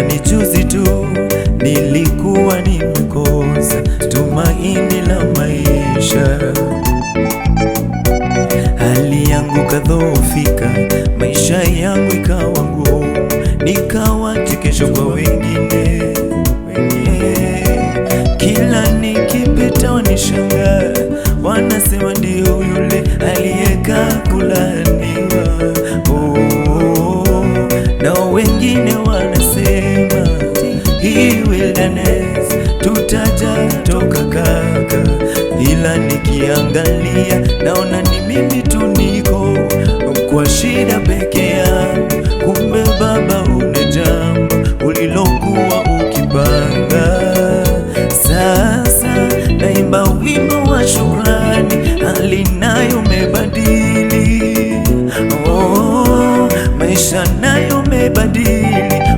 ni juzi tu nilikuwa nimekosa tumaini la maisha, hali yangu kadhoofika, maisha yangu ikawa ngumu, nikawa chekesho kwa wengine. Kila nikipita wanishangaa, wanasema ndio yule aliyekaa kulaaniwa. Na wengine wanasema hii wilderness tutaja toka kaka, ila nikiangalia naona ni mimi tu niko kwa shida peke yangu. Kumbe Baba una jambo ulilokuwa ukipanga. Sasa naimba wimbo wa shukrani, hali nayo umebadili. Maisha nayo umebadili,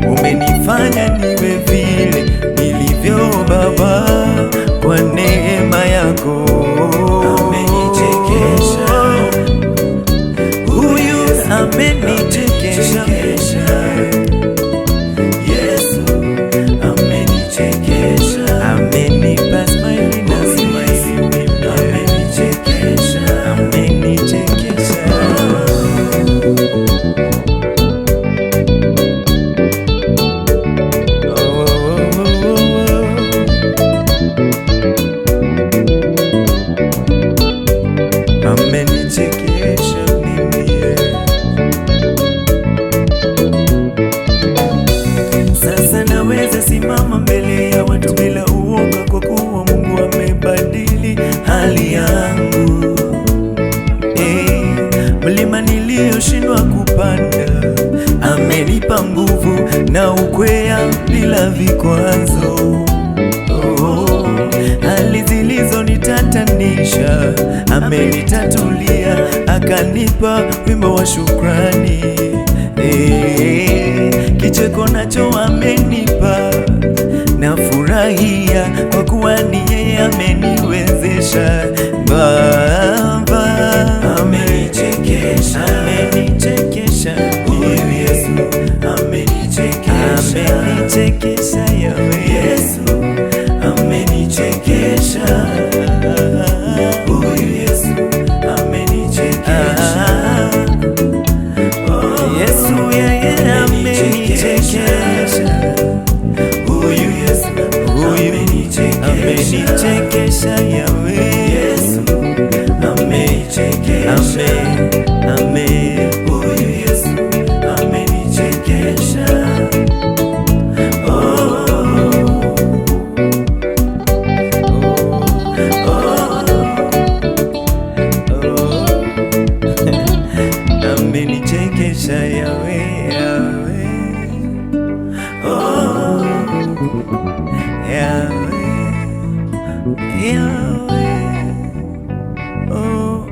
umenifanya niwe vile nilivyo Baba, kwa neema yako. Amenichekesha huyu, amenichekesha Yesu, amenichekesha, amenipa smile na smile, amenichekesha, amenichekesha. Amenichekesha mimi. Sasa naweza simama mbele ya watu bila uoga, kwa kuwa Mungu amebadili hali yangu. Mlima niliyoshindwa kupanda amenipa nguvu na ukwea bila vikwazo. Hali zilizonitatanisha amenitatulia, akanipa wimbo wa shukrani. Kicheko nacho amenipa, na furahia kwa kuwa ni yeye ameniwezesha. Baba amenichekesha, amenichekesha huyu Yesu, amenichekesha, amenichekesha Yesu, amenichekesha huyu Yesu, amenichekesha Yesu, yeye amenichekesha huyu Yesu, amenichekesha yawe Yesu, amenichekesha, huyu Yesu, amenichekesha. Amenichekesha yawe, yawe, yawe, yawe, oh.